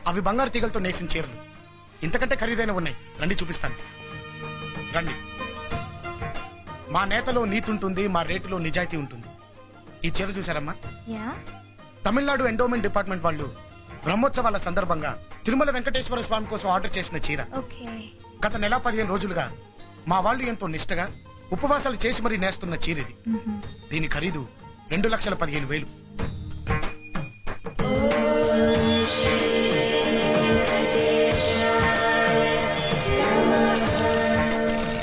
అవి బంగారు తీగలతో నేసిన చీరలు. ఇంతకంటే ఖరీదైన ఉన్నాయి, రండి చూపిస్తాను. రండి. మా నేతలో నీతి ఉంటుంది, మా రేటులో నిజాయితీ ఉంటుంది. ఈ చీర చూసారమ్మా? తమిళనాడు ఎండోమెంట్ డిపార్ట్మెంట్ వాళ్ళు బ్రహ్మోత్సవాల సందర్భంగా తిరుమల వెంకటేశ్వర స్వామి కోసం ఆర్డర్ చేసిన చీర. గత నెల 15 రోజులుగా మా వాళ్ళు ఎంతో నిష్టగా ఉపవాసాలు చేసి మరీ నేస్తున్న చీర ఇది. దీని ఖరీదు 2,15,000.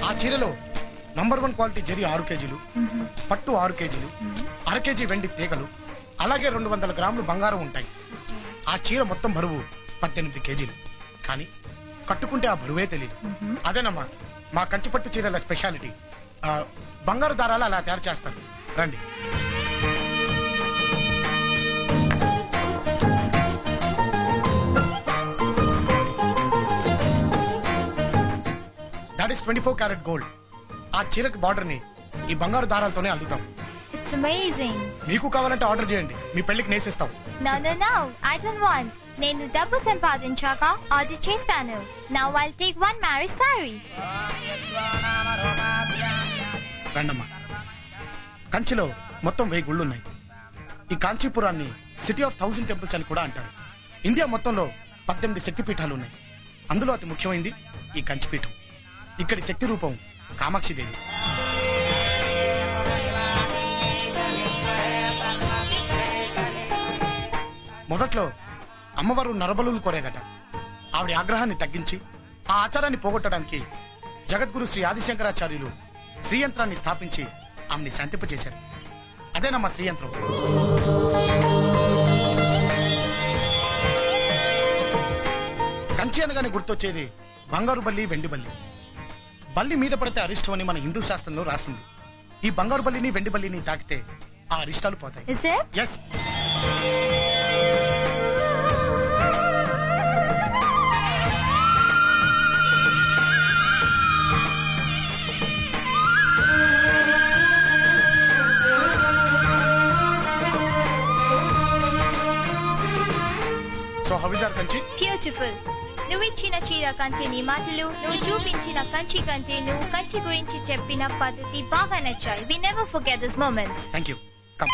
ఆ చీరలో నంబర్ 1 క్వాలిటీ జరీ 6 కేజీలు, పట్టు 6 కేజీలు, 1/2 కేజీ వెండి తీగలు, అలాగే 200 గ్రాములు బంగారం ఉంటాయి. ఆ చీర మొత్తం బరువు 18 కేజీలు. కానీ కట్టుకుంటే ఆ బరువే తెలియదు. అదేనమ్మా మా కంచిపట్టు చీరల స్పెషాలిటీ. బంగారు దారాలు అలా తయారు చేస్తారు. రండి. That is 24 carat gold. ఆ చీరకి బార్డర్ ని ఈ బంగారు దారాలతోనే అల్లుతాం. It's amazing. మీకు కావాలంటే ఆర్డర్ చేయండి, మీ పెళ్లికి నేసిస్తాం. No, I don't want. నేను డబ్బు సంపాదించాక ఆర్డర్ చేస్తాను. Now I'll take one marriage saree. రండమ్మా. కంచిలో మొత్తం 1000 గుళ్ళున్నాయి. ఈ కాంచీపురాన్ని సిటీ ఆఫ్ 1000 టెంపుల్స్ అని కూడా అంటారు. ఇండియా మొత్తంలో 18 శక్తిపీఠాలు ఉన్నాయి. అందులో అతి ముఖ్యమైనది ఈ కంచిపీఠం. ఇక్కడి శక్తి రూపం కామాక్షిదేవి. మొదట్లో అమ్మవారు నరబలులు కోరేదట. ఆవిడ ఆగ్రహాన్ని తగ్గించి ఆ ఆచారాన్ని పోగొట్టడానికి జగద్గురు శ్రీ ఆదిశంకరాచార్యులు శ్రీయంత్రాన్ని స్థాపించి ఆమెని శాంతింపచేశారు. అదేనమ్మా శ్రీయంత్రం. కంచి అనగానే గుర్తొచ్చేది బంగారు బల్లి, వెండి బల్లి. బల్లి మీద పడితే అరిష్టం అని మన హిందూ శాస్త్రంలో రాసింది. ఈ బంగారు బల్లిని, వెండి బల్లిని తాకితే ఆ అరిష్టాలు పోతాయి. Yes. So how is our Kanchi? Beautiful. నువ్వు ఇచ్చిన చీర కంచి, నీ మాటలు, నువ్వు చూపించిన కంచి కంటే నువ్వు కంచి గురించి చెప్పిన పద్ధతి బాగా నచ్చాయి. We never forget this moment. Thank you. Come.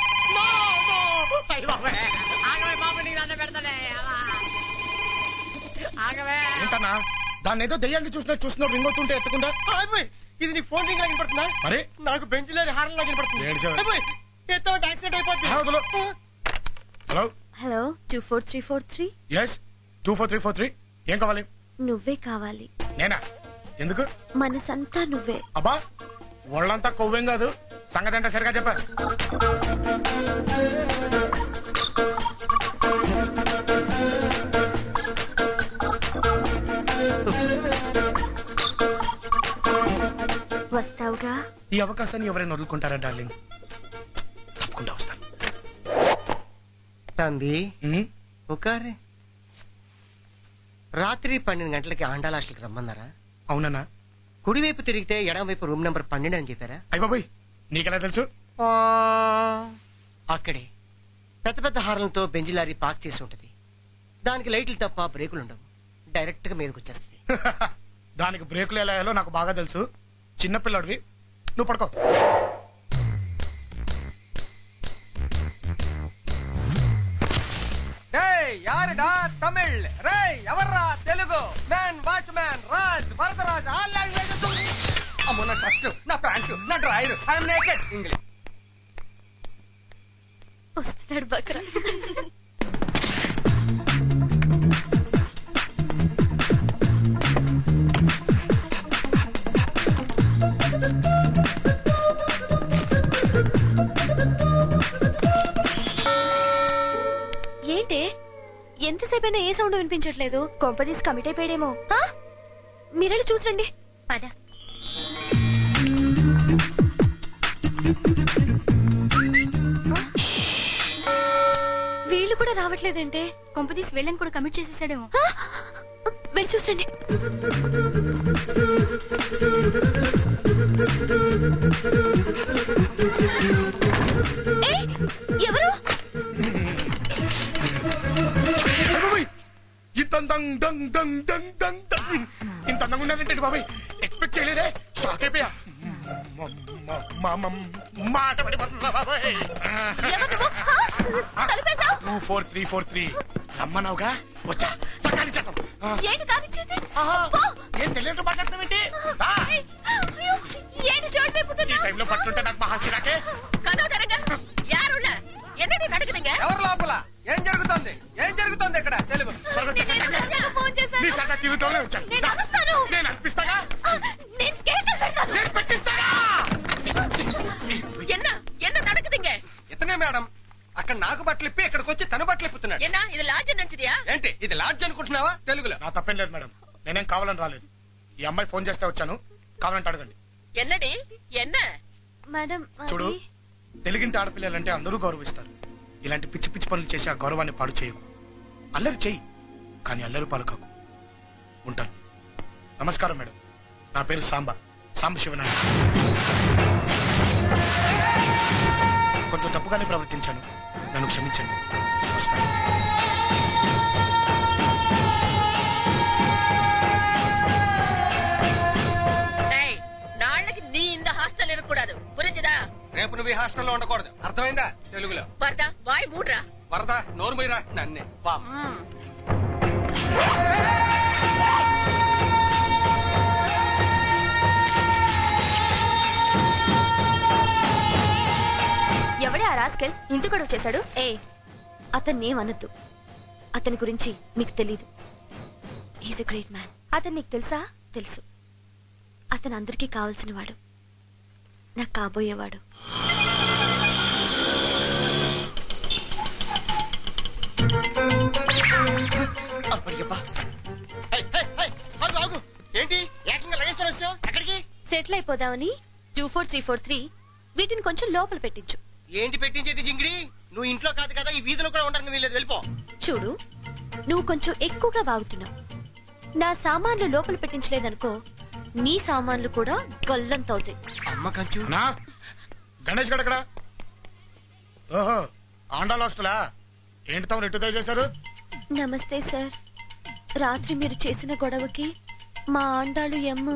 ఏంటన్నా దాన్ని ఏదో దెయ్యాన్ని చూస్తున్నా రింగ్ అవుతుంటే ఎత్తకుండా? ఇది నీ ఫోన్ రింగ్ లాగా పడుతుందా? మరి నాకు బెంచ్ లేని హార్న్ లాగా పడుతుంది. యాక్సిడెంట్ అయిపోతుంది. Hello hello 24343. ఎస్ 24343. ఏం కావాలి? నువ్వే కావాలి. నేనా? ఎందుకు? మనసంతా నువ్వే. అబ్బా ఒళ్ళంతా కొవ్వేం కాదు, సంగతి అంటే సరిగా చెప్పా. వస్తావుగా? ఈ అవకాశాన్ని ఎవరైనా వదులుకుంటారా డార్లింగ్? తప్పకుండా వస్తాను. తంబి ఒకరే రాత్రి 12 గంటలకి ఆండాల హాస్టల్కి రమ్మన్నారా? అవునన్నా. కుడివైపు తిరిగితే ఎడమవైపు రూమ్ నెంబర్ 12 అని చెప్పారా? అయ్య బాబోయ్, నీకెలా తెలుసు? అక్కడే పెద్ద పెద్ద హార్న్లతో బెంజ్ లారీ పార్క్ చేసి ఉంటది. దానికి లైట్లు తప్ప బ్రేకులు ఉండవు. డైరెక్ట్ గా మీదకి వచ్చేస్తుంది. దానికి బ్రేకులు ఎలా వేయాలో నాకు బాగా తెలుసు. చిన్నపిల్లడివి, నువ్వు పడుకో. యారుడా తమిళ్ రే ఎవర్రా Telugu man watch man Raj Varadaraj all languages. అమ్మో నా షర్ట్, నా ప్యాంట్, నా dryer, I am naked. English వస్తున్నాడు బక్రా. ఏంటే ఎంతసేపైనా ఏ సౌండ్ వినిపించట్లేదు? కొంపదీసి కమిట్ అయిపోయాడేమో. మీరెళ్ళి చూసండి. పద. వీళ్ళు కూడా రావట్లేదంటే కొంపదీసి వెళ్ళని కూడా కమిట్ చేసేసాడేమో. వెళ్ళి చూసండి. ఎవరు? ఇంత అందంగా ఉన్నారంటే బాబాయ్ ఎక్స్పెక్ట్ చేయలేదే షాక్ అయిపోయా మాట పడిపోతున్నా బాబాయ్ 24343 రమ్మన్నావుగా వచ్చా పట్టాలి చేద్దాం ఏంటి కానిచ్చేది? ఏం తెలియదు మాట్లాడతామేంటి ఏంటి చోటు ఈ టైంలో పట్టుంటే నాకు మహా చిరాకే ఎవరు లోపల ఏం జరుగుతుంది ఏం జరుగుతుంది ఇక్కడ తెలుగు ఫోన్ చేశాను. నీ సగ జీవితంలో వచ్చాను నేను అరుస్తాను. నేను అనిపిస్తాగా నేను కేకలు పెడతాను. నేను పెట్టిస్తాగా ఇతనే మేడం అక్కడ నాకు బట్టలు ఇప్పి ఇక్కడికి వచ్చి తన బట్టలు ఇప్పుతున్నాడు ఏంటి ఇది లాడ్జ్ అనుకుంటున్నావా తెలుగులో నా తప్పేం లేదు మేడం నేనేం కావాలని రాలేదు ఈ అమ్మాయి ఫోన్ చేస్తే వచ్చాను కావాలంటే అడగండి మేడం చూడు తెలుగింటి ఆడపిల్లలంటే అందరూ గౌరవిస్తారు ఇలాంటి పిచ్చి పిచ్చి పనులు చేసి ఆ గౌరవాన్ని పాడు చేయకు అల్లరి చెయ్యి కానీ అల్లరి పాలు కాకు ఉంటాను నమస్కారం మేడం నా పేరు సాంబ శివనారాయణ కొంచెం తప్పుగానే ప్రవర్తించాను నన్ను క్షమించండి వస్తాను రేపు నువ్వు ఈ హాస్టల్లో ఉండకూడదు అర్థమైందా తెలుగులో వరద నోరు మీరా నన్నే ఎవడే ఆ రాస్కెల్ ఇంటి గొడవ చేశాడు? అతన్నేమనద్దు. అతని గురించి మీకు తెలీదు. Is a great man. అతను నీకు తెలుసా? తెలుసు. అతను అందరికీ కావాల్సిన వాడు. నాకు కాబోయేవాడు. ఏంటి ఏకంగా లగేజ్ వచ్చావు అక్కడికి సెటిల్ అయిపోదామని 24343 వీటిని కొంచెం లోపల పెట్టించు. ఏంటి పెట్టించేది జింగిడి నువ్వు ఇంట్లో కాదు కదా ఈ వీధిలో కూడా ఉండడానికి వీల్లేదు వెళ్ళిపో చూడు నువ్వు కొంచెం ఎక్కువగా బాగుతున్నావు. నా సామాన్లు లోపల పెట్టించలేదనుకో నీ సామాన్లు కూడా గల్లంతవుతాయి. అమ్మ కంచు నా గణేష్ గడకడా ఓహో ఆండాల్ హాస్టలా ఏంటి తమరు ఎటు చేశారు? నమస్తే సార్. రాత్రి మీరు చేసిన గొడవకి మా ఆండాలు ఎమ్మ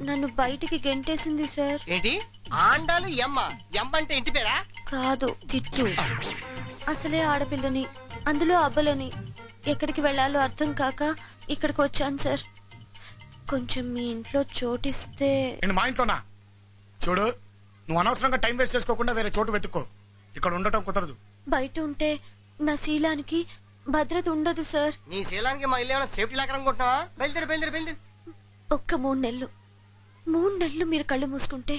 నన్ను బయటికి గెంటేసింది సార్. ఏంటి ఆండాలు ఎమ్మ ఎమ్మ అంటే ఇంటి పేరా? కాదు తిట్టు. అసలే ఆడపిల్లని అందులో అబ్బలని ఎక్కడికి వెళ్ళాలో అర్థం కాక ఇక్కడికి వచ్చాను సార్. కొంచెం మీ ఇంట్లో చోటిస్తే. నేను మా ఇంట్లోనా? చూడు నువ్వు అనవసరంగా టైం వేస్ట్ చేసుకోకుండా వేరే చోటు వెతుక్కో. ఇక్కడ ఉండటం కుదరదు. బయట ఉంటే నా శీలానికి భద్రత ఉండదు సార్. నీ శీలానికి మా ఇల్లు ఏమైనా సేఫ్టీ లాగా అనుకుంటున్నావా? బయలుదేరి ఒక్క 3 నెలలు మీరు కళ్ళు మూసుకుంటే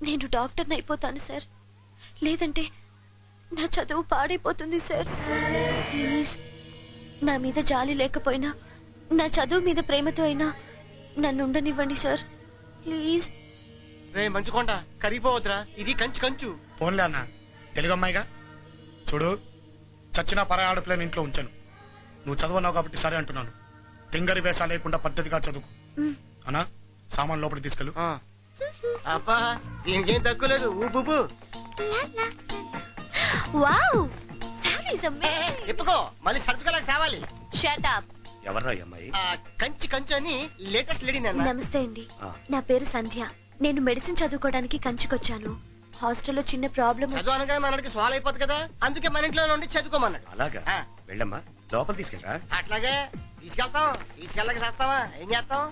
నేను డాక్టర్ని అయిపోతాను సార్. లేదంటే నా చదువు పాడైపోతుంది సార్. ప్లీజ్ నా మీద జాలి లేకపోయినా నా చదువు మీద ప్రేమతో అయినా నన్ను ఉండనివ్వండి సార్. ప్లీజ్. రే మంచుకొండ కరిగిపోవద్దురా ఇది కంచు. ఫోన్లే అన్న తెలుగు అమ్మాయిగా. చూడు చచ్చిన పరాయి ఆడపిల్లని ఇంట్లో ఉంచాను. నువ్వు చదువున్నావు కాబట్టి సరే అంటున్నాను. తింగరి వేషా లేకుండా పద్ధతిగా చదువుకో అన్నా. సామాన్ లోపలికి తీసుకెళ్ళు. అబ్బా దీనికేం తక్కువ లేదు. ఊపు వావ్ సారీ అమేజింగ్. ఎప్పుకో మళ్ళీ సర్దుకోలేక సావాలి. Shut up. ఎవర్రా అమ్మాయి? కంచు అని లేటెస్ట్ లేడీ. నమస్తే అండి. నా పేరు సంధ్య. నేను మెడిసిన్ చదువుకోవడానికి కంచుకొచ్చాను. హాస్టల్లో చిన్న ప్రాబ్లం. చదువు అనగానే మనకి సాల్వ్ అయిపోతుంది కదా, అందుకే మన ఇంట్లో నుండి చదువుకోమన్నాడు. అలాగా వెళ్ళమ్మా లోపల తీసుకెళ్ళరా. అట్లాగే తీసుకెళ్తాం. తీసుకెళ్ళక చేస్తావా? ఏం చేస్తాం?